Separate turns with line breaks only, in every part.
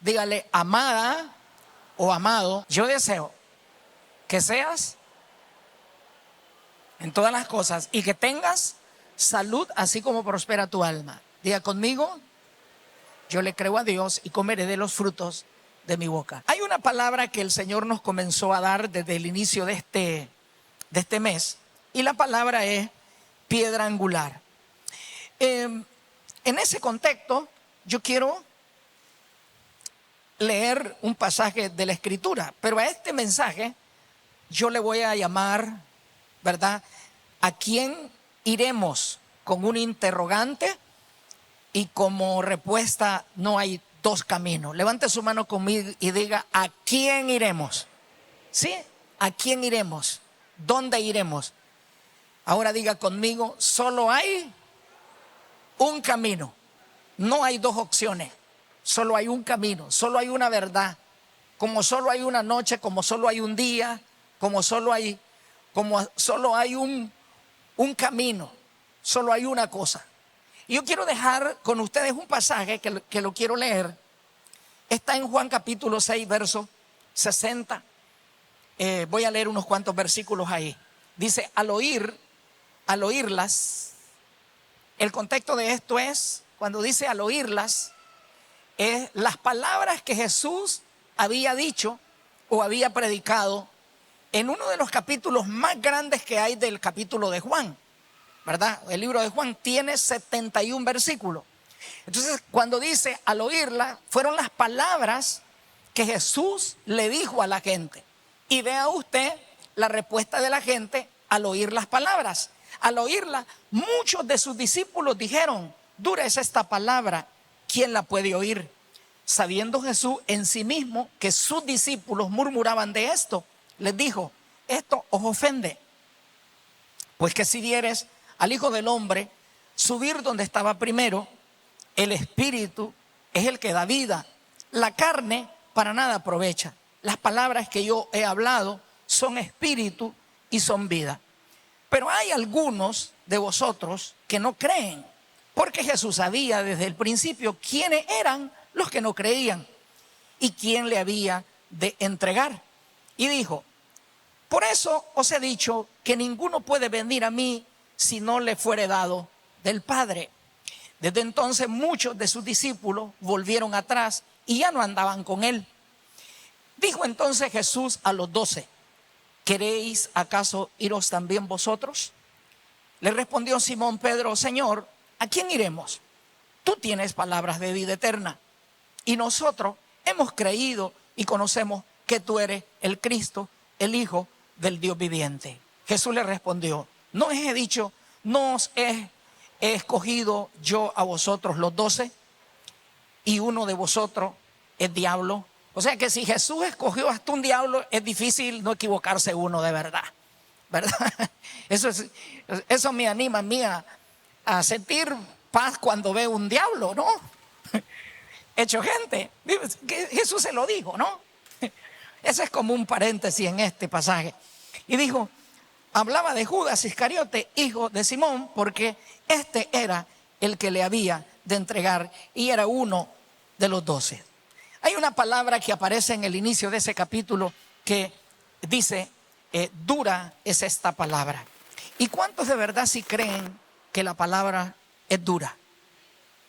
Dígale, amada o amado, yo deseo que seas en todas las cosas y que tengas salud así como prospera tu alma. Diga conmigo, yo le creo a Dios y comeré de los frutos de mi boca. Hay una palabra que el Señor nos comenzó a dar desde el inicio de este mes, y la palabra es piedra angular. En ese contexto, yo quiero leer un pasaje de la Escritura, pero a este mensaje yo le voy a llamar, ¿verdad? ¿A quién iremos? Con un interrogante, y como respuesta no hay dos caminos. Levante su mano conmigo y diga, ¿a quién iremos? ¿Sí? ¿A quién iremos? ¿Dónde iremos? Ahora diga conmigo, solo hay un camino. No hay dos opciones. Solo hay un camino, solo hay una verdad. Como solo hay una noche, como solo hay un día, como solo hay un camino, solo hay una cosa. Y yo quiero dejar con ustedes un pasaje que lo quiero leer. Está en Juan capítulo 6, verso 60. Voy a leer unos cuantos versículos ahí. Dice, al oírlas, el contexto de esto es, cuando dice al oírlas, es las palabras que Jesús había dicho o había predicado en uno de los capítulos más grandes que hay del capítulo de Juan, ¿verdad? El libro de Juan tiene 71 versículos. Entonces, cuando dice al oírla, fueron las palabras que Jesús le dijo a la gente. Y vea usted la respuesta de la gente al oír las palabras. Al oírla, muchos de sus discípulos dijeron, dura es esta palabra, ¿quién la puede oír? Sabiendo Jesús en sí mismo que sus discípulos murmuraban de esto, les dijo, esto os ofende. Pues que si vieres al Hijo del Hombre subir donde estaba primero, el Espíritu es el que da vida, la carne para nada aprovecha. Las palabras que yo he hablado son espíritu y son vida. Pero hay algunos de vosotros que no creen, porque Jesús sabía desde el principio quiénes eran los que no creían y quién le había de entregar. Y dijo, por eso os he dicho que ninguno puede venir a mí si no le fuere dado del Padre. Desde entonces muchos de sus discípulos volvieron atrás y ya no andaban con él. Dijo entonces Jesús a los 12, ¿queréis acaso iros también vosotros? Le respondió Simón Pedro, Señor, ¿a quién iremos? Tú tienes palabras de vida eterna y nosotros hemos creído y conocemos que tú eres el Cristo, el Hijo del Dios viviente. Jesús le respondió, no os he dicho, no os he escogido yo a vosotros los 12 y uno de vosotros es diablo. O sea que si Jesús escogió hasta un diablo, es difícil no equivocarse uno de verdad, ¿verdad? Eso me anima a mí a sentir paz cuando veo un diablo, ¿no? Hecho gente, Jesús se lo dijo, ¿no? Ese es como un paréntesis en este pasaje. Y dijo, hablaba de Judas Iscariote, hijo de Simón, porque este era el que le había de entregar y era uno de los 12. Hay una palabra que aparece en el inicio de ese capítulo que dice, dura es esta palabra. ¿Y cuántos de verdad sí creen que la palabra es dura?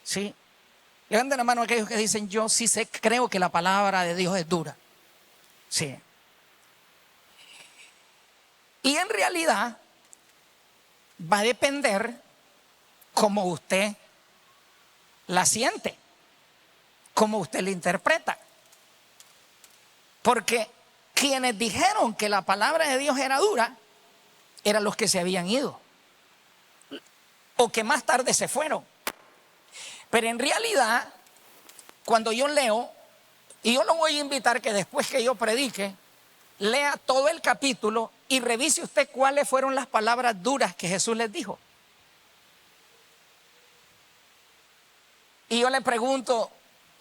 ¿Sí? Levanten la mano a aquellos que dicen, yo sí creo que la palabra de Dios es dura. Sí. Y en realidad va a depender cómo usted la siente, cómo usted la interpreta. Porque quienes dijeron que la palabra de Dios era dura eran los que se habían ido o que más tarde se fueron. Pero en realidad, cuando yo leo, y yo lo voy a invitar que después que yo predique, lea todo el capítulo y revise usted cuáles fueron las palabras duras que Jesús les dijo. Y yo le pregunto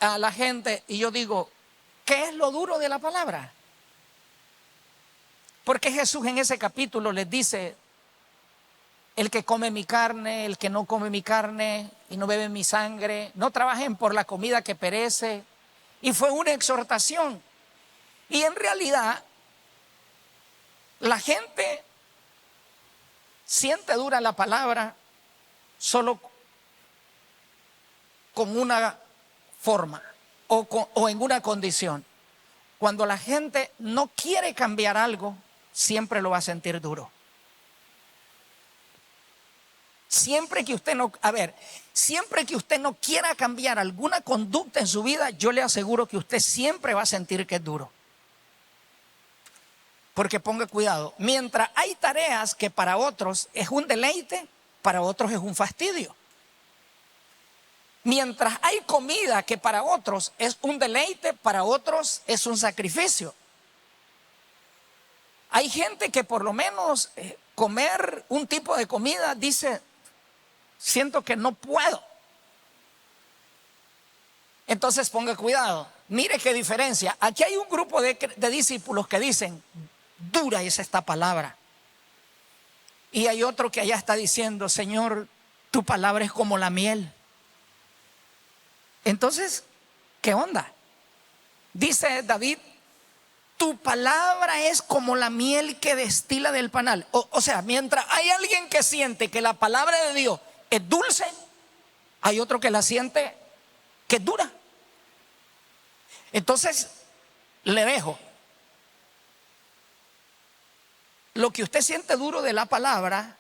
a la gente y yo digo, ¿qué es lo duro de la palabra? Porque Jesús en ese capítulo les dice, el que come mi carne, el que no come mi carne y no bebe mi sangre, no trabajen por la comida que perece y fue una exhortación. Y en realidad la gente siente dura la palabra solo con una forma o en una condición. Cuando la gente no quiere cambiar algo, siempre lo va a sentir duro. Siempre que usted no quiera cambiar alguna conducta en su vida, yo le aseguro que usted siempre va a sentir que es duro. Porque ponga cuidado, mientras hay tareas que para otros es un deleite, para otros es un fastidio. Mientras hay comida que para otros es un deleite, para otros es un sacrificio. Hay gente que por lo menos comer un tipo de comida dice, siento que no puedo. Entonces ponga cuidado, mire qué diferencia. Aquí hay un grupo de discípulos que dicen, dura es esta palabra. Y hay otro que allá está diciendo, Señor, tu palabra es como la miel. Entonces, ¿qué onda? Dice David, tu palabra es como la miel que destila del panal. O sea, mientras hay alguien que siente que la palabra de Dios es dulce, hay otro que la siente que es dura. Entonces, le dejo. Lo que usted siente duro de la palabra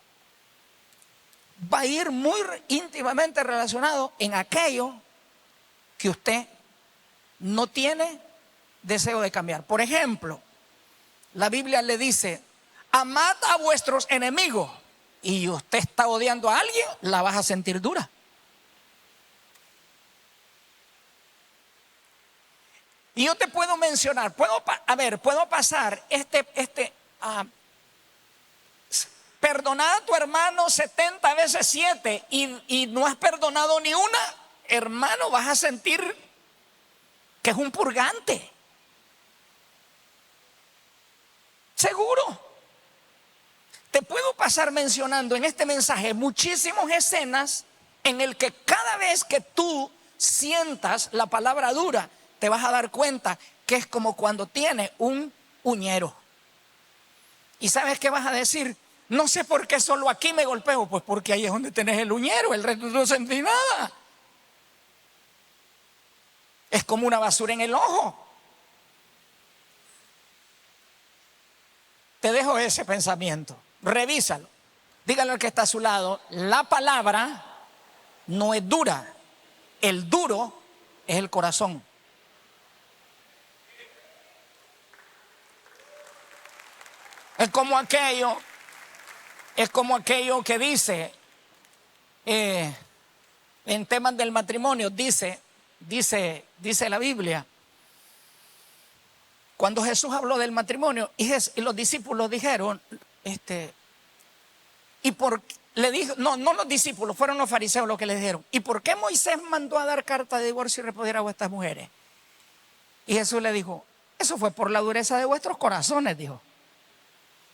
va a ir muy íntimamente relacionado en aquello que usted no tiene deseo de cambiar. Por ejemplo, la Biblia le dice, amad a vuestros enemigos, y usted está odiando a alguien, la vas a sentir dura. Y yo te puedo mencionar, puedo pasar perdonad a tu hermano 70 veces 7 y no has perdonado ni una, hermano, vas a sentir que es un purgante. Seguro. Te puedo pasar mencionando en este mensaje muchísimas escenas en el que cada vez que tú sientas la palabra dura, te vas a dar cuenta que es como cuando tienes un uñero. ¿Y sabes qué vas a decir? No sé por qué solo aquí me golpeo. Pues porque ahí es donde tenés el uñero, el resto no sentí nada. Es como una basura en el ojo. Te dejo ese pensamiento, revísalo. Dígale al que está a su lado, la palabra no es dura, el duro es el corazón. Es como aquello que dice en temas del matrimonio, dice la Biblia, cuando Jesús habló del matrimonio y los discípulos dijeron, le dijo, no los discípulos, fueron los fariseos los que le dijeron, ¿y por qué Moisés mandó a dar carta de divorcio y repudiar a vuestras mujeres? Y Jesús le dijo, eso fue por la dureza de vuestros corazones, dijo.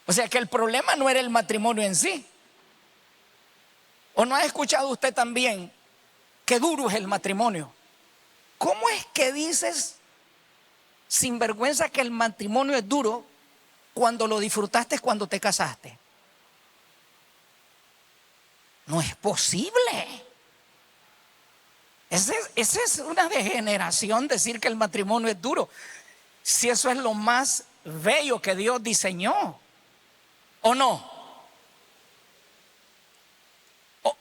O sea que el problema no era el matrimonio en sí. ¿O no ha escuchado usted también que duro es el matrimonio? ¿Cómo es que dices sin vergüenza que el matrimonio es duro cuando lo disfrutaste cuando te casaste? No es posible. Esa es una degeneración decir que el matrimonio es duro. Si eso es lo más bello que Dios diseñó. ¿O no?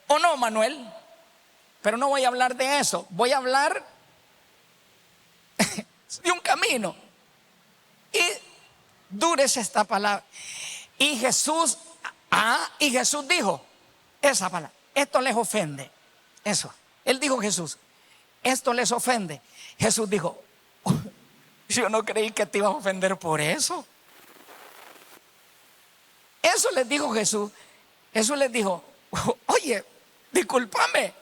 ¿O no, Manuel? Pero no voy a hablar de eso. Voy a hablar de un camino. Y dura es esta palabra. Y Jesús dijo esa palabra. Esto les ofende. Eso. Él dijo Jesús. Esto les ofende. Jesús dijo, yo no creí que te ibas a ofender por eso. Eso les dijo Jesús. Jesús les dijo, oye, discúlpame,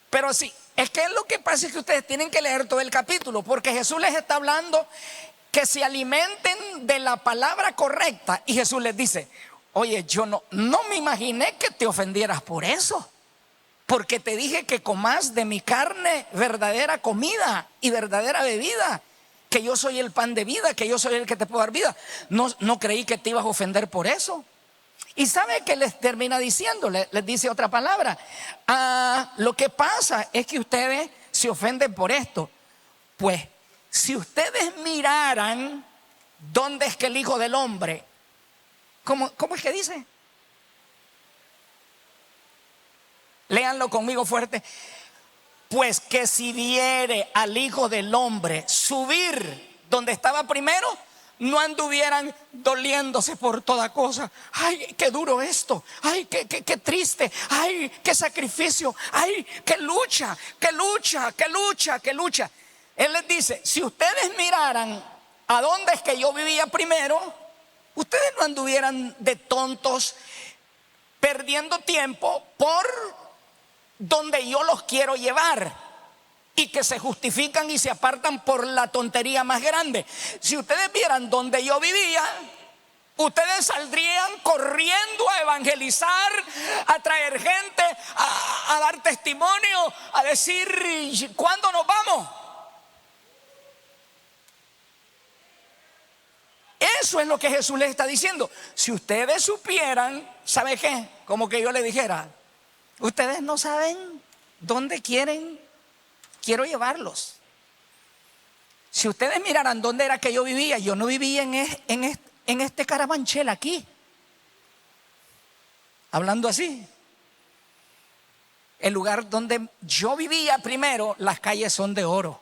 pero sí, es que lo que pasa es que ustedes tienen que leer todo el capítulo, porque Jesús les está hablando que se alimenten de la palabra correcta. Y Jesús les dice, oye, yo no me imaginé que te ofendieras por eso, porque te dije que comas de mi carne verdadera comida y verdadera bebida, que yo soy el pan de vida, que yo soy el que te puedo dar vida. No creí que te ibas a ofender por eso. Y ¿sabe qué les termina diciendo? Les dice otra palabra. Lo que pasa es que ustedes se ofenden por esto. Pues si ustedes miraran dónde es que el Hijo del Hombre, ¿cómo es que dice? Léanlo conmigo fuerte. Pues que si viere al Hijo del Hombre subir donde estaba primero, no anduvieran doliéndose por toda cosa. Ay, qué duro esto. Ay, qué triste. Ay, qué sacrificio. Ay, qué lucha, qué lucha, qué lucha, qué lucha. Él les dice, si ustedes miraran a dónde es que yo vivía primero, ustedes no anduvieran de tontos perdiendo tiempo por donde yo los quiero llevar, y que se justifican y se apartan por la tontería más grande. Si ustedes vieran donde yo vivía, ustedes saldrían corriendo a evangelizar, a traer gente, a dar testimonio, a decir, ¿cuándo nos vamos? Eso es lo que Jesús les está diciendo. Si ustedes supieran, ¿sabe qué? Como que yo le dijera, ustedes no saben dónde quiero llevarlos. Si ustedes miraran dónde era que yo vivía, yo no vivía en este Carabanchel aquí. Hablando así. El lugar donde yo vivía primero, las calles son de oro.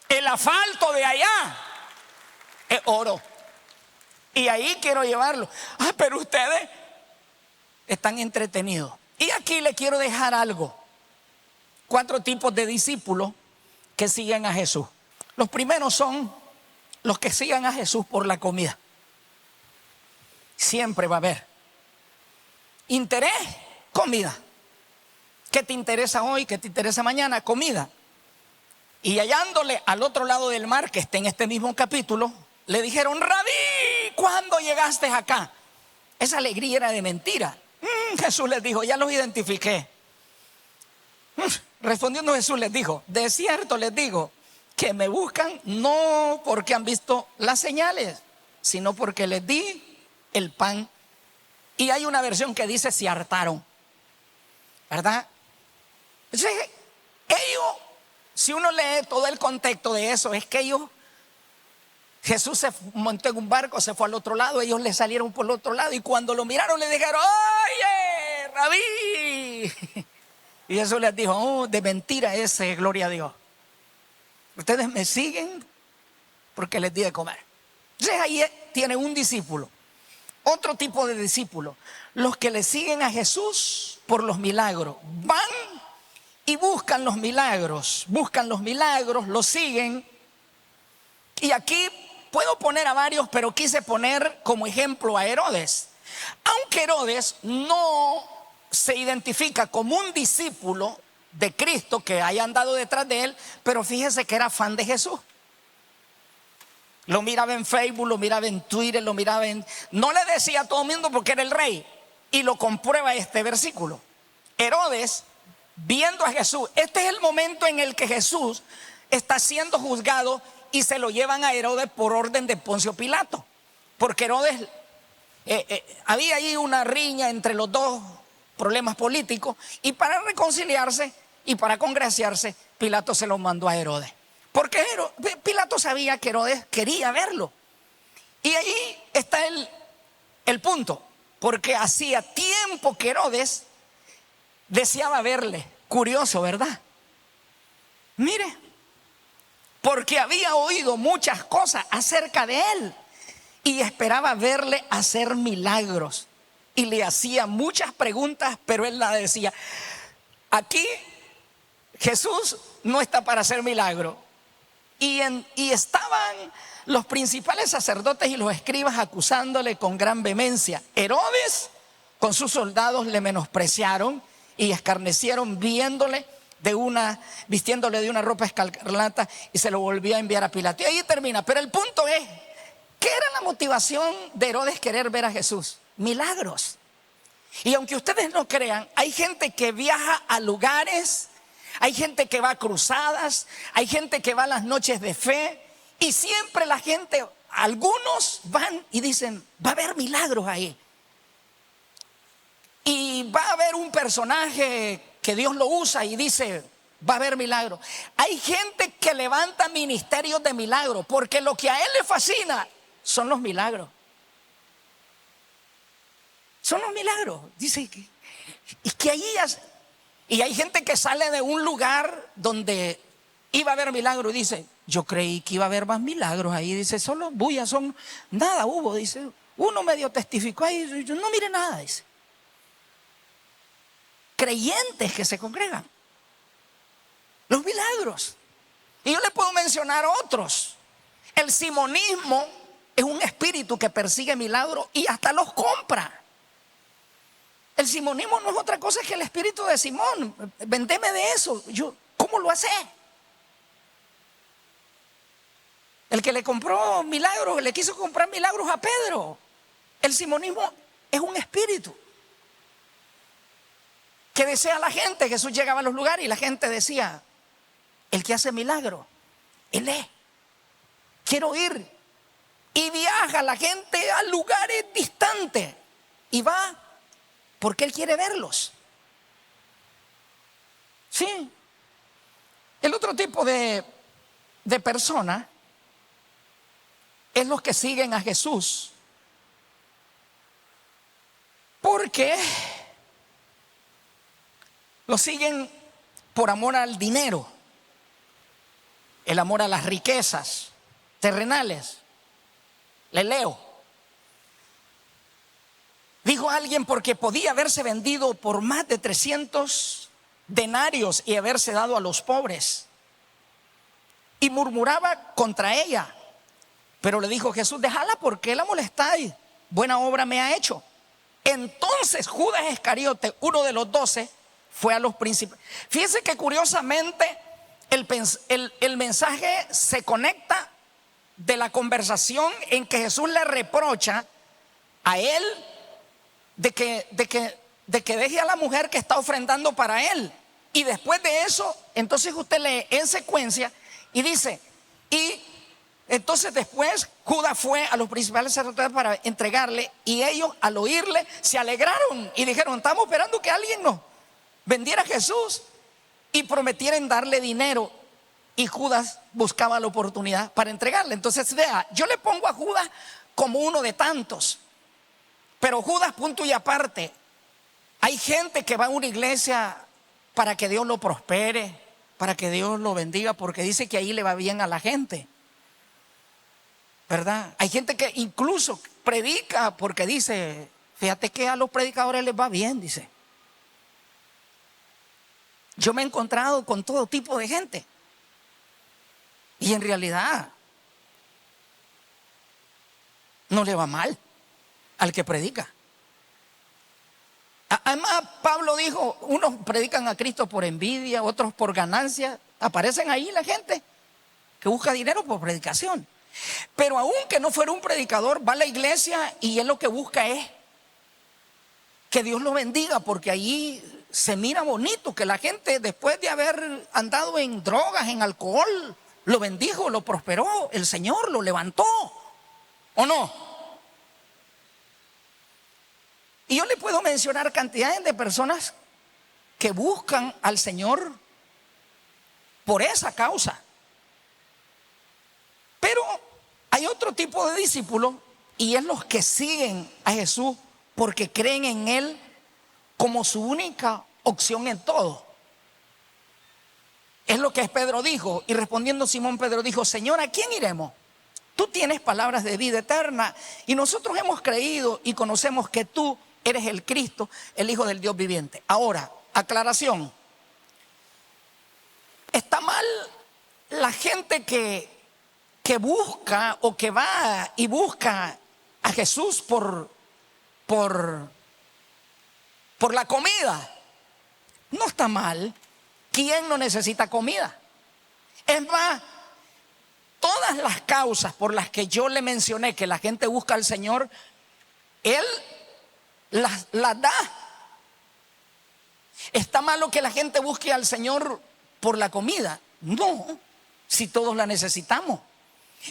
El asfalto de allá es oro. Y ahí quiero llevarlo. Pero ustedes están entretenidos. Y aquí le quiero dejar algo. 4 tipos de discípulos que siguen a Jesús. Los primeros son los que sigan a Jesús por la comida. Siempre va a haber interés, comida. ¿Qué te interesa hoy? ¿Qué te interesa mañana? Comida. Y hallándole al otro lado del mar, que está en este mismo capítulo, le dijeron, Rabí, ¿cuándo llegaste acá? Esa alegría era de mentira. Jesús les dijo, ya los identifiqué. Respondiendo Jesús les dijo, de cierto les digo, que me buscan no porque han visto las señales, sino porque les di el pan. Y hay una versión que dice, se hartaron, ¿verdad? Entonces, ellos, si uno lee todo el contexto de eso, es que Jesús se montó en un barco, se fue al otro lado, ellos le salieron por el otro lado, y cuando lo miraron le dijeron, oye, Rabí. Y Jesús les dijo, oh, de mentira ese, gloria a Dios. Ustedes me siguen porque les di de comer. Entonces ahí tiene un discípulo. Otro tipo de discípulos, los que le siguen a Jesús por los milagros. Van y buscan los milagros, los siguen. Y aquí puedo poner a varios, pero quise poner como ejemplo a Herodes. Aunque Herodes no se identifica como un discípulo de Cristo que haya andado detrás de él, pero fíjese que era fan de Jesús. Lo miraba en Facebook, lo miraba en Twitter, no le decía a todo el mundo porque era el rey. Y lo comprueba este versículo. Herodes, viendo a Jesús, este es el momento en el que Jesús está siendo juzgado y se lo llevan a Herodes por orden de Poncio Pilato. Porque Herodes, había ahí una riña entre los dos, problemas políticos, y para reconciliarse y para congraciarse, Pilato se lo mandó a Herodes. Porque Pilato sabía que Herodes quería verlo. Y ahí está el punto. Porque hacía tiempo que Herodes deseaba verle. Curioso, ¿verdad? Mire, porque había oído muchas cosas acerca de él y esperaba verle hacer milagros. Y le hacía muchas preguntas, pero él la decía. Aquí Jesús no está para hacer milagros. Y estaban los principales sacerdotes y los escribas acusándole con gran vehemencia. Herodes con sus soldados le menospreciaron y escarnecieron vistiéndole de una ropa escarlata, y se lo volvió a enviar a Pilato. Y ahí termina. Pero el punto es, ¿qué era la motivación de Herodes querer ver a Jesús? Milagros. Y aunque ustedes no crean, hay gente que viaja a lugares, hay gente que va a cruzadas, hay gente que va a las noches de fe, y siempre la gente, algunos van y dicen, va a haber milagros ahí. Y va a haber un personaje que Dios lo usa y dice, va a haber milagros. Hay gente que levanta ministerios de milagros, porque lo que a él le fascina son los milagros. Son los milagros. Dice que, y que ahí y hay gente que sale de un lugar donde iba a haber milagros y dice, yo creí que iba a haber más milagros ahí. Dice, solo bullas, nada hubo. Dice, uno medio testificó ahí, yo no mire nada. Dice, creyentes que se congregan, los milagros. Y yo le puedo mencionar otros. El simonismo es un espíritu que persigue milagros y hasta los compra. El simonismo no es otra cosa que el espíritu de Simón. Vendeme de eso. ¿Cómo lo hace? El que le compró milagros, le quiso comprar milagros a Pedro. El simonismo es un espíritu que desea a la gente. Jesús llegaba a los lugares y la gente decía, el que hace milagros, Él es. Quiero ir. Y viaja la gente a lugares distantes y va porque Él quiere verlos. Sí. El otro tipo de persona es los que siguen a Jesús porque lo siguen por amor al dinero, el amor a las riquezas terrenales. Le leo. Dijo alguien, porque podía haberse vendido por más de 300 denarios y haberse dado a los pobres. Y murmuraba contra ella. Pero le dijo Jesús, déjala, porque la molestáis, buena obra me ha hecho. Entonces Judas Iscariote, uno de los 12, fue a los príncipes. Fíjense que curiosamente el mensaje se conecta de la conversación en que Jesús le reprocha a él de que deje a la mujer que está ofrendando para él. Y después de eso, entonces usted lee en secuencia y dice, y entonces después Judas fue a los principales sacerdotes para entregarle, y ellos al oírle se alegraron y dijeron, estamos esperando que alguien nos vendiera a Jesús y prometieran darle dinero. Y Judas buscaba la oportunidad para entregarle. Entonces vea, yo le pongo a Judas como uno de tantos, pero Judas, punto y aparte. Hay gente que va a una iglesia para que Dios lo prospere, para que Dios lo bendiga, porque dice que ahí le va bien a la gente, ¿verdad? Hay gente que incluso predica porque dice, fíjate que a los predicadores les va bien, dice. Yo me he encontrado con todo tipo de gente y en realidad no le va mal al que predica. Además, Pablo dijo, unos predican a Cristo por envidia, otros por ganancia. Aparecen ahí la gente que busca dinero por predicación. Pero aunque no fuera un predicador, va a la iglesia y él lo que busca es que Dios lo bendiga, porque ahí se mira bonito que la gente, después de haber andado en drogas, en alcohol, lo bendijo, lo prosperó, el Señor lo levantó, ¿o no? Y yo le puedo mencionar cantidades de personas que buscan al Señor por esa causa. Pero hay otro tipo de discípulos, y es los que siguen a Jesús porque creen en Él como su única opción en todo. Es lo que Pedro dijo, y respondiendo Simón Pedro dijo, Señor, ¿a quién iremos? Tú tienes palabras de vida eterna, y nosotros hemos creído y conocemos que tú eres el Cristo, el Hijo del Dios viviente. Ahora, aclaración. Está mal la gente que busca o que va y busca a Jesús por la comida. No está mal. ¿Quién no necesita comida? Es más, todas las causas por las que yo le mencioné que la gente busca al Señor, Él las da. Está malo que la gente busque al Señor por la comida. No, si todos la necesitamos.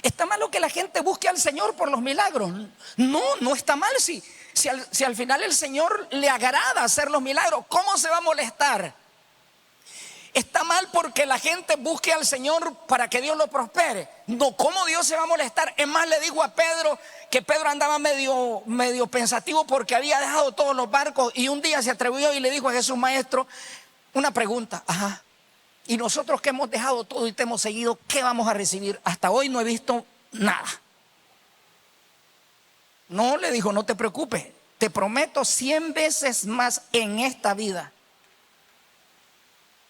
¿Está malo que la gente busque al Señor por los milagros? No, no está mal si al final el Señor le agrada hacer los milagros. ¿Cómo se va a molestar? ¿Está mal porque la gente busque al Señor para que Dios lo prospere? No, ¿cómo Dios se va a molestar? Es más, le digo a Pedro que Pedro andaba medio pensativo porque había dejado todos los barcos, y un día se atrevió y le dijo a Jesús: Maestro, una pregunta. Ajá. Y nosotros que hemos dejado todo y te hemos seguido, ¿qué vamos a recibir? Hasta hoy no he visto nada. No, le dijo, no te preocupes, te prometo 100 veces más en esta vida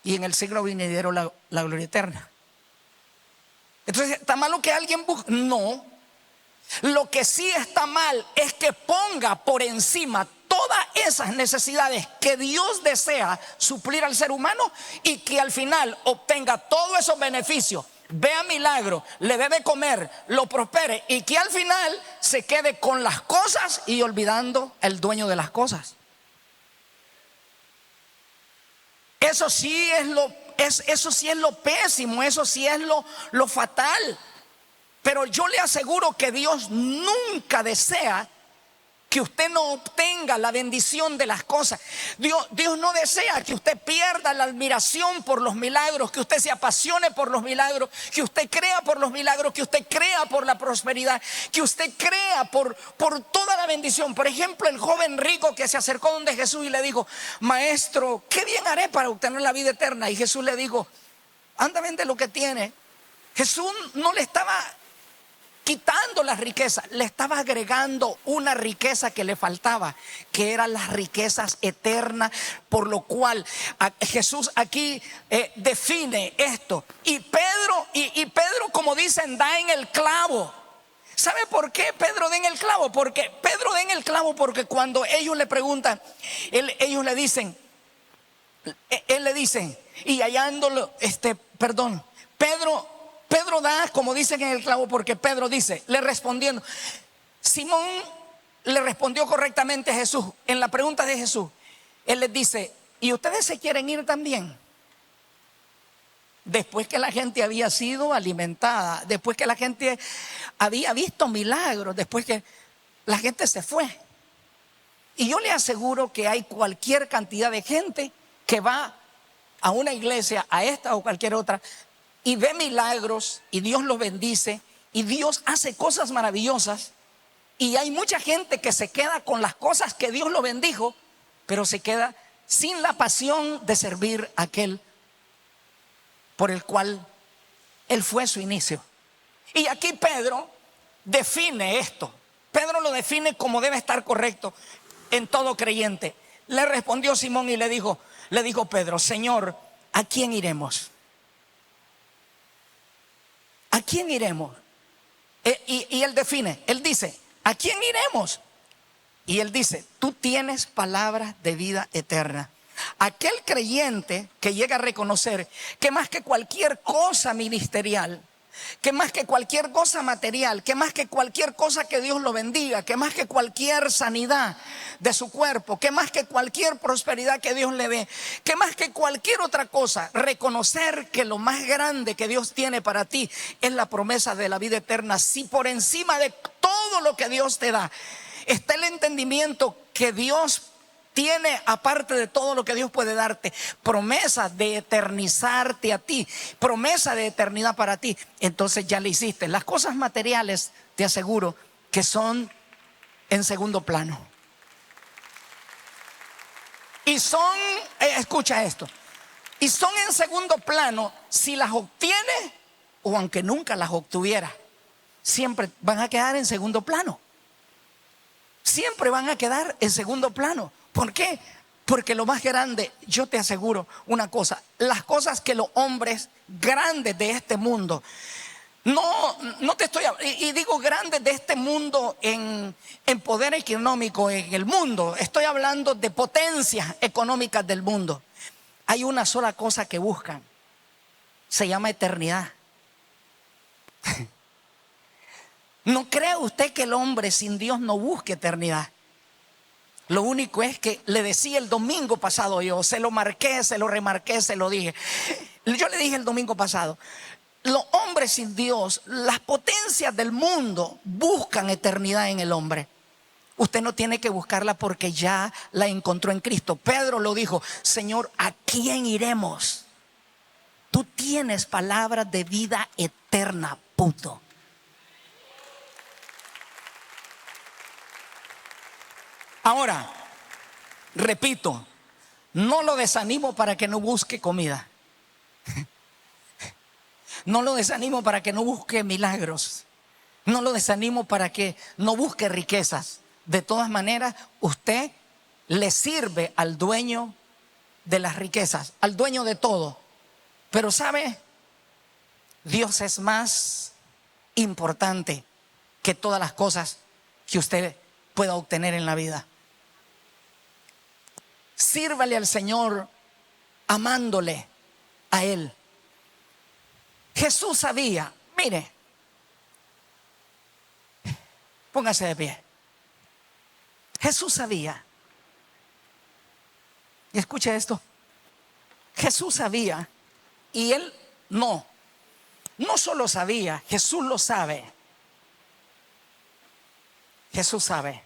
y en el siglo venidero la gloria eterna. Entonces, ¿está malo que alguien busque? No. Lo que sí está mal es que ponga por encima todas esas necesidades que Dios desea suplir al ser humano, y que al final obtenga todos esos beneficios, vea milagro, le dé de comer, lo prospere, y que al final se quede con las cosas y olvidando el dueño de las cosas. Eso sí es lo pésimo, eso sí es lo fatal. Pero yo le aseguro que Dios nunca desea que usted no obtenga la bendición de las cosas. Dios no desea que usted pierda la admiración por los milagros, que usted se apasione por los milagros, que usted crea por los milagros, que usted crea por la prosperidad, que usted crea por toda la bendición. Por ejemplo, el joven rico que se acercó donde Jesús y le dijo: Maestro, ¿qué bien haré para obtener la vida eterna? Y Jesús le dijo: anda, vende lo que tiene. Jesús no le estaba quitando las riquezas, le estaba agregando una riqueza que le faltaba, que eran las riquezas eternas, por lo cual Jesús aquí define esto. Y Pedro, como dicen, da en el clavo. ¿Sabe por qué Pedro da en el clavo? Porque Pedro da en el clavo porque cuando ellos le preguntan, ellos le dicen, él le dice, y hallándolo, Pedro da, como dicen, en el clavo, porque Pedro dice, le respondiendo, Simón le respondió correctamente a Jesús en la pregunta de Jesús. Él les dice: ¿y ustedes se quieren ir también? Después que la gente había sido alimentada, después que la gente había visto milagros, después que la gente se fue. Y yo le aseguro que hay cualquier cantidad de gente que va a una iglesia, a esta o cualquier otra, y ve milagros, y Dios los bendice, y Dios hace cosas maravillosas, y hay mucha gente que se queda con las cosas que Dios lo bendijo, pero se queda sin la pasión de servir a aquel por el cual él fue su inicio. Y aquí Pedro define esto. Pedro lo define como debe estar correcto en todo creyente. Le respondió Simón y le dijo Pedro: Señor, ¿a quién iremos? ¿A quién iremos? Y él define, él dice: ¿a quién iremos? Y él dice: tú tienes palabras de vida eterna. Aquel creyente que llega a reconocer que más que cualquier cosa ministerial, que más que cualquier cosa material, que más que cualquier cosa que Dios lo bendiga, que más que cualquier sanidad de su cuerpo, que más que cualquier prosperidad que Dios le dé, que más que cualquier otra cosa, reconocer que lo más grande que Dios tiene para ti es la promesa de la vida eterna. Si por encima de todo lo que Dios te da está el entendimiento que Dios tiene, aparte de todo lo que Dios puede darte, promesa de eternizarte a ti, promesa de eternidad para ti, entonces ya le hiciste. Las cosas materiales, te aseguro que son en segundo plano. Y son, escucha esto, y son en segundo plano si las obtienes o aunque nunca las obtuviera, siempre van a quedar en segundo plano. Siempre van a quedar en segundo plano. ¿Por qué? Porque lo más grande, yo te aseguro una cosa, las cosas que los hombres grandes de este mundo, no te estoy, y digo grandes de este mundo en poder económico en el mundo, estoy hablando de potencias económicas del mundo. Hay una sola cosa que buscan, se llama eternidad. ¿No cree usted que el hombre sin Dios no busque eternidad? Lo único es que le decía el domingo pasado, yo se lo marqué, se lo remarqué, se lo dije. Yo le dije el domingo pasado, los hombres sin Dios, las potencias del mundo buscan eternidad en el hombre. Usted no tiene que buscarla porque ya la encontró en Cristo. Pedro lo dijo: Señor, ¿a quién iremos? Tú tienes palabras de vida eterna, punto. Ahora, repito, no lo desanimo para que no busque comida. No lo desanimo para que no busque milagros. No lo desanimo para que no busque riquezas. De todas maneras, usted le sirve al dueño de las riquezas, al dueño de todo. Pero ¿sabe? Dios es más importante que todas las cosas que usted pueda obtener en la vida. Sírvale al Señor amándole a Él. Jesús sabía, mire, póngase de pie. Jesús sabía, y escuche esto, Jesús sabía, y Él no solo sabía, Jesús lo sabe. Jesús sabe.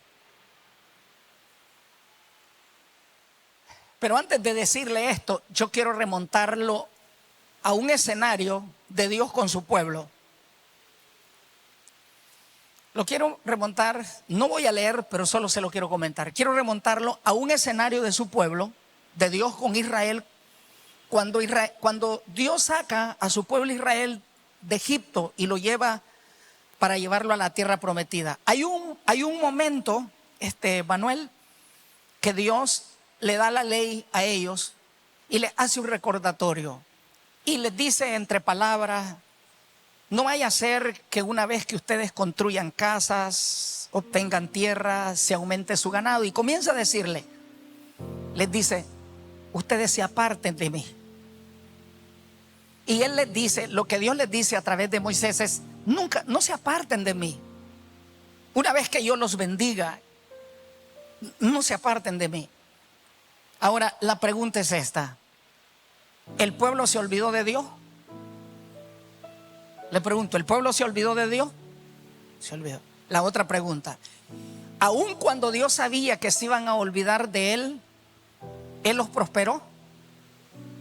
Pero antes de decirle esto, yo quiero remontarlo a un escenario de Dios con su pueblo. Lo quiero remontar, no voy a leer, pero solo se lo quiero comentar. Quiero remontarlo a un escenario de su pueblo, de Dios con Israel, cuando Dios saca a su pueblo Israel de Egipto y lo lleva para llevarlo a la tierra prometida. Hay un momento, Manuel, que Dios le da la ley a ellos y les hace un recordatorio y les dice entre palabras: no vaya a ser que una vez que ustedes construyan casas, obtengan tierra, se aumente su ganado. Y comienza a decirle, les dice: ustedes se aparten de mí. Y Él les dice, lo que Dios les dice a través de Moisés es: no se aparten de mí. Una vez que yo los bendiga, no se aparten de mí. Ahora, la pregunta es esta: ¿el pueblo se olvidó de Dios? Le pregunto, ¿el pueblo se olvidó de Dios? Se olvidó. La otra pregunta: aun cuando Dios sabía que se iban a olvidar de Él, ¿Él los prosperó?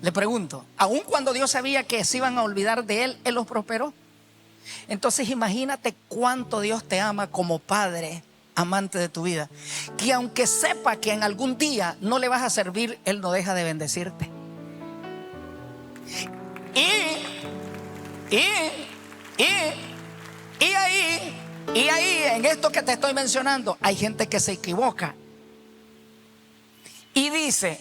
Le pregunto, aun cuando Dios sabía que se iban a olvidar de Él, ¿Él los prosperó? Entonces imagínate cuánto Dios te ama como padre amante de tu vida, que aunque sepa que en algún día no le vas a servir, Él no deja de bendecirte. Y ahí, en esto que te estoy mencionando, hay gente que se equivoca y dice: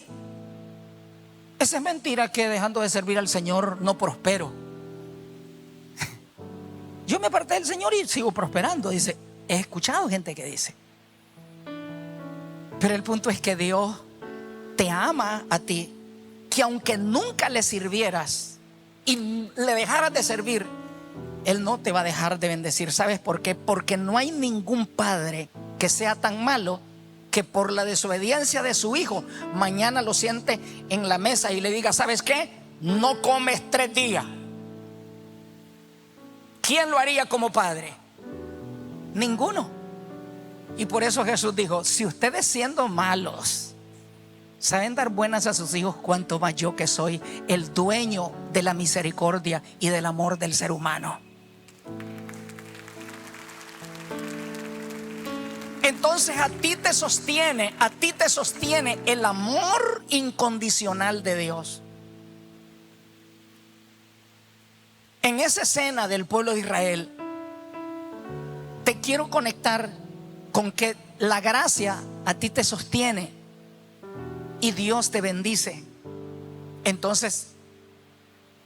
esa es mentira, que dejando de servir al Señor no prospero. Yo me aparté del Señor y sigo prosperando. Dice, he escuchado gente que dice. Pero el punto es que Dios te ama a ti, que aunque nunca le sirvieras y le dejaras de servir, Él no te va a dejar de bendecir. ¿Sabes por qué? Porque no hay ningún padre que sea tan malo que por la desobediencia de su hijo mañana lo siente en la mesa y le diga: ¿sabes qué? No comes 3 días. ¿Quién lo haría como padre? Ninguno. Y por eso Jesús dijo: si ustedes siendo malos saben dar buenas a sus hijos, cuánto más yo, que soy el dueño de la misericordia y del amor del ser humano. Entonces a ti te sostiene el amor incondicional de Dios. En esa escena del pueblo de Israel, te quiero conectar con que la gracia a ti te sostiene y Dios te bendice. Entonces,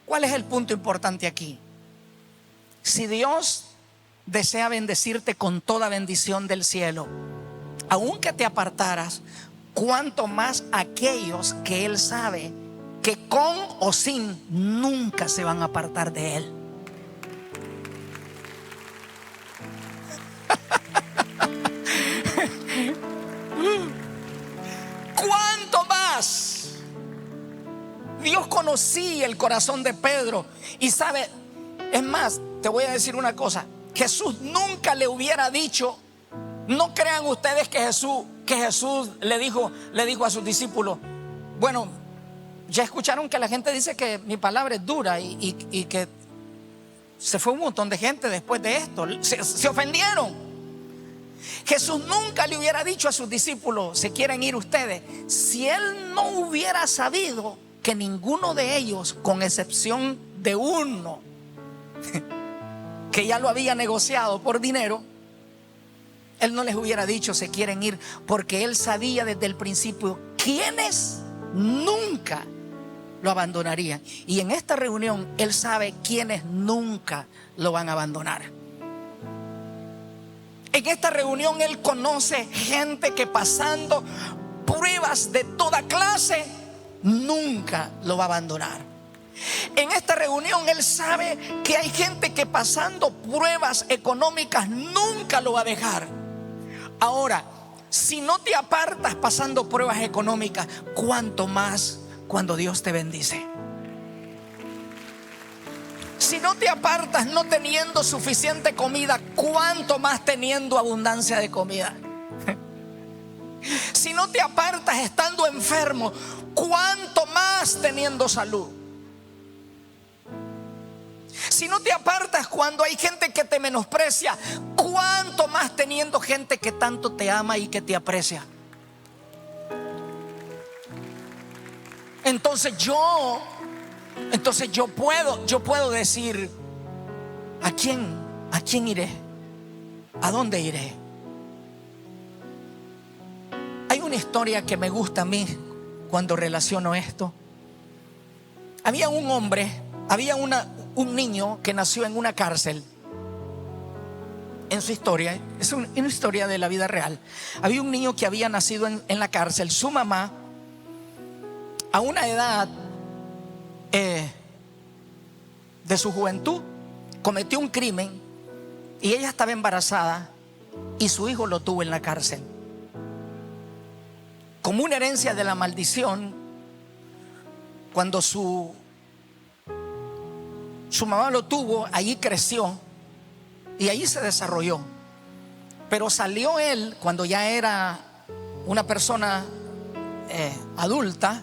¿cuál es el punto importante aquí? Si Dios desea bendecirte con toda bendición del cielo, aunque te apartaras, cuanto más aquellos que Él sabe que con o sin nunca se van a apartar de Él. conocí el corazón de Pedro. Y sabe, es más, te voy a decir una cosa. Jesús nunca le hubiera dicho, no crean ustedes que Jesús le dijo a sus discípulos, bueno, ya escucharon que la gente dice que mi palabra es dura y que se fue un montón de gente después de esto, se ofendieron. Jesús nunca le hubiera dicho a sus discípulos, se quieren ir ustedes, si él no hubiera sabido que ninguno de ellos, con excepción de uno que ya lo había negociado por dinero, él no les hubiera dicho se quieren ir, porque él sabía desde el principio quiénes nunca lo abandonarían. Y en esta reunión él sabe quiénes nunca lo van a abandonar. En esta reunión él conoce gente que pasando pruebas de toda clase nunca lo va a abandonar. En esta reunión él sabe que hay gente que pasando pruebas económicas nunca lo va a dejar. Ahora, si no te apartas pasando pruebas económicas, ¿cuánto más cuando Dios te bendice? Si no te apartas no teniendo suficiente comida, ¿cuánto más teniendo abundancia de comida? Si no te apartas estando enfermo, ¿cuánto más teniendo salud? Si no te apartas cuando hay gente que te menosprecia, ¿cuánto más teniendo gente que tanto te ama y que te aprecia? Entonces yo puedo decir, ¿a quién iré? ¿A dónde iré? Hay una historia que me gusta a mí cuando relaciono esto. Había un niño que nació en una cárcel. En su historia, es una historia de la vida real. Había un niño que había nacido en la cárcel. Su mamá, a una edad de su juventud, cometió un crimen y ella estaba embarazada y su hijo lo tuvo en la cárcel. Como una herencia de la maldición, cuando su mamá lo tuvo, allí creció y allí se desarrolló. Pero salió él cuando ya era una persona adulta,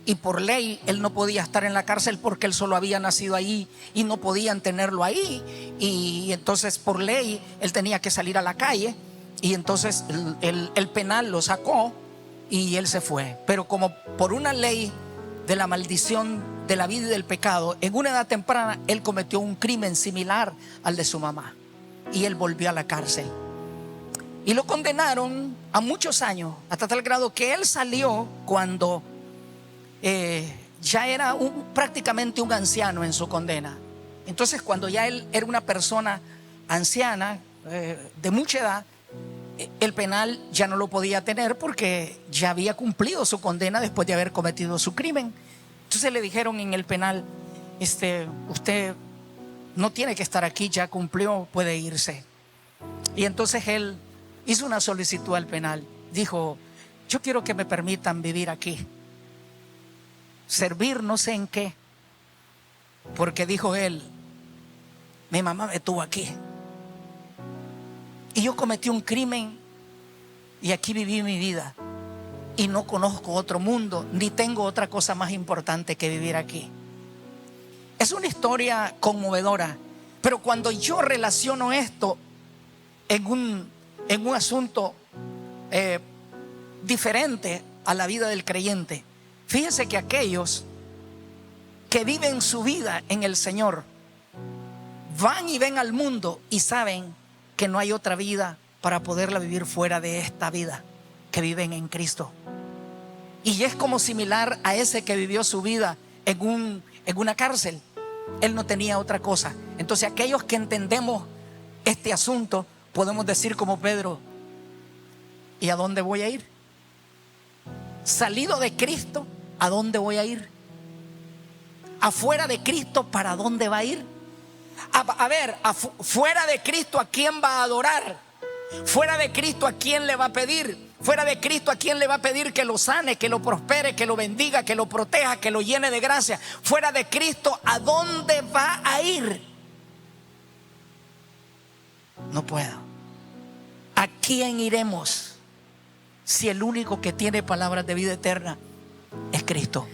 y por ley él no podía estar en la cárcel porque él solo había nacido ahí y no podían tenerlo ahí. Y entonces por ley él tenía que salir a la calle, y entonces el penal lo sacó y él se fue. Pero como por una ley de la maldición de la vida y del pecado, en una edad temprana él cometió un crimen similar al de su mamá y él volvió a la cárcel y lo condenaron a muchos años, hasta tal grado que él salió cuando ya era prácticamente un anciano en su condena. Entonces cuando ya él era una persona anciana, de mucha edad, el penal ya no lo podía tener porque ya había cumplido su condena después de haber cometido su crimen. Entonces le dijeron en el penal, usted no tiene que estar aquí, ya cumplió, puede irse. Y entonces él hizo una solicitud al penal. Dijo, yo quiero que me permitan vivir aquí, servir no sé en qué, porque dijo él, mi mamá me tuvo aquí y yo cometí un crimen y aquí viví mi vida y no conozco otro mundo ni tengo otra cosa más importante que vivir aquí. Es una historia conmovedora, pero cuando yo relaciono esto en un asunto diferente a la vida del creyente, fíjense que aquellos que viven su vida en el Señor van y ven al mundo y saben que no hay otra vida para poderla vivir fuera de esta vida que viven en Cristo. Y es como similar a ese que vivió su vida en una cárcel. Él no tenía otra cosa. Entonces aquellos que entendemos este asunto podemos decir como Pedro, ¿y a dónde voy a ir? Salido de Cristo, ¿a dónde voy a ir? Afuera de Cristo, ¿para dónde va a ir? A ver, fuera de Cristo, ¿a quién va a adorar? Fuera de Cristo, ¿a quién le va a pedir? Fuera de Cristo, ¿a quién le va a pedir que lo sane, que lo prospere, que lo bendiga, que lo proteja, que lo llene de gracia? Fuera de Cristo, ¿a dónde va a ir? No puedo. ¿A quién iremos si el único que tiene palabras de vida eterna es Cristo?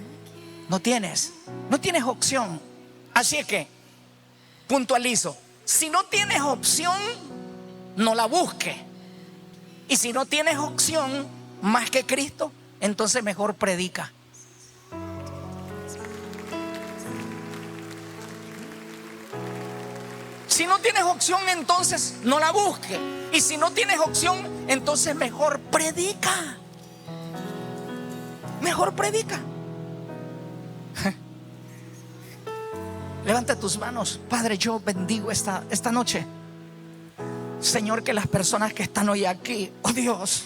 No tienes opción. Así es que puntualizo: si no tienes opción, no la busque. Y si no tienes opción más que Cristo, entonces mejor predica. Si no tienes opción, entonces no la busque. Y si no tienes opción, entonces mejor predica. Mejor predica. Levanta tus manos. Padre, yo bendigo esta noche, Señor, que las personas que están hoy aquí, oh Dios,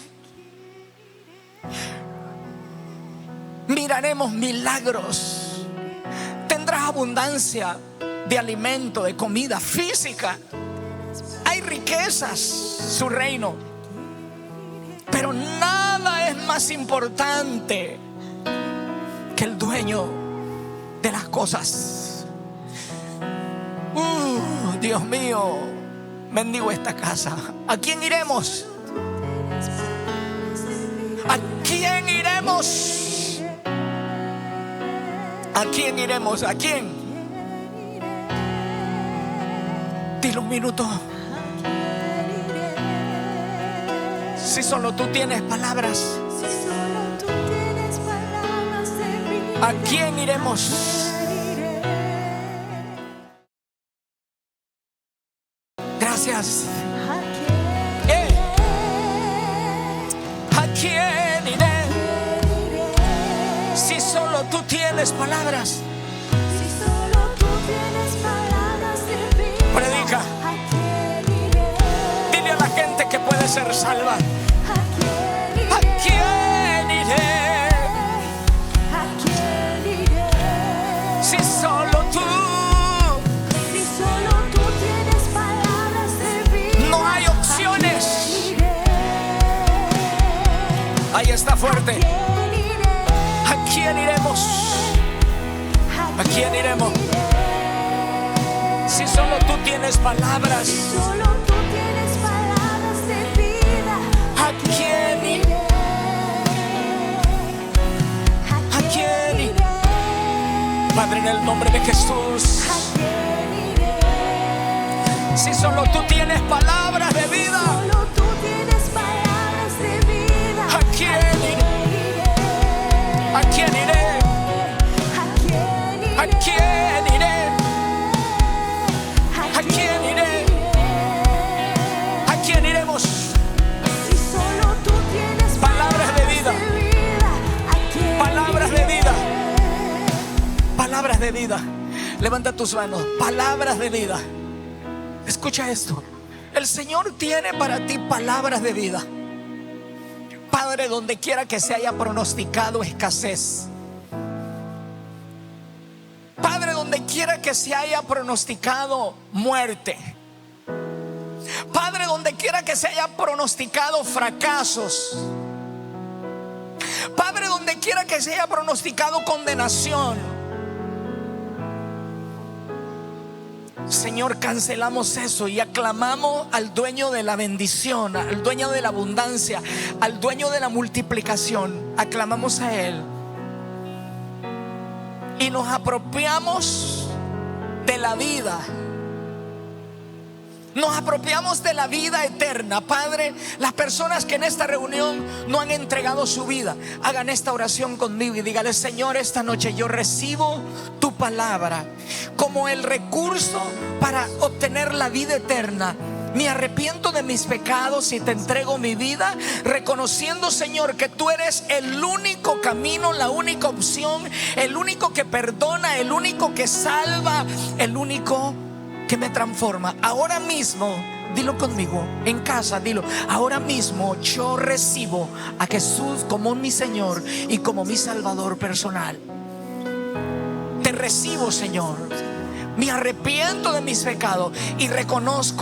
miraremos milagros. Tendrás abundancia de alimento, de comida física. Hay riquezas, su reino. Pero nada es más importante que el dueño de las cosas. Dios mío, bendigo esta casa. ¿A quién iremos? ¿A quién iremos? ¿A quién iremos? ¿A quién? Dile un minuto. Si solo tú tienes palabras, ¿a quién iremos? Gracias. ¿A quién iré? Si solo tú tienes palabras. Predica. Dile a la gente que puede ser salva. ¿A quién iré? Si solo tú. No hay opciones. Ahí está fuerte. ¿A quién iremos? ¿A quién iremos? Si solo tú tienes palabras. ¿A quién iré? ¿A quién iré? Padre, en el nombre de Jesús. Si solo tú tienes palabras de vida. ¿A quién iré? ¿A quién iré? ¿A quién iré? ¿A quién iré? ¿A quién iremos? Palabras de vida. Palabras de vida. Palabras de vida. Levanta tus manos. Palabras de vida. Escucha esto. El Señor tiene para ti palabras de vida. Padre, donde quiera que se haya pronosticado escasez, Padre, donde quiera que se haya pronosticado muerte, Padre, donde quiera que se haya pronosticado fracasos, Padre, donde quiera que se haya pronosticado condenación, Señor, cancelamos eso y aclamamos al dueño de la bendición, al dueño de la abundancia, al dueño de la multiplicación. Aclamamos a Él y nos apropiamos de la vida. Nos apropiamos de la vida eterna. Padre, las personas que en esta reunión no han entregado su vida, hagan esta oración conmigo y dígale: Señor, esta noche yo recibo tu palabra como el recurso para obtener la vida eterna. Me arrepiento de mis pecados y te entrego mi vida, reconociendo, Señor, que tú eres el único camino, la única opción, el único que perdona, el único que salva, el único que me transforma. Ahora mismo, dilo conmigo, en casa, dilo: ahora mismo yo recibo a Jesús como mi Señor y como mi Salvador personal. Te recibo, Señor. Me arrepiento de mis pecados y reconozco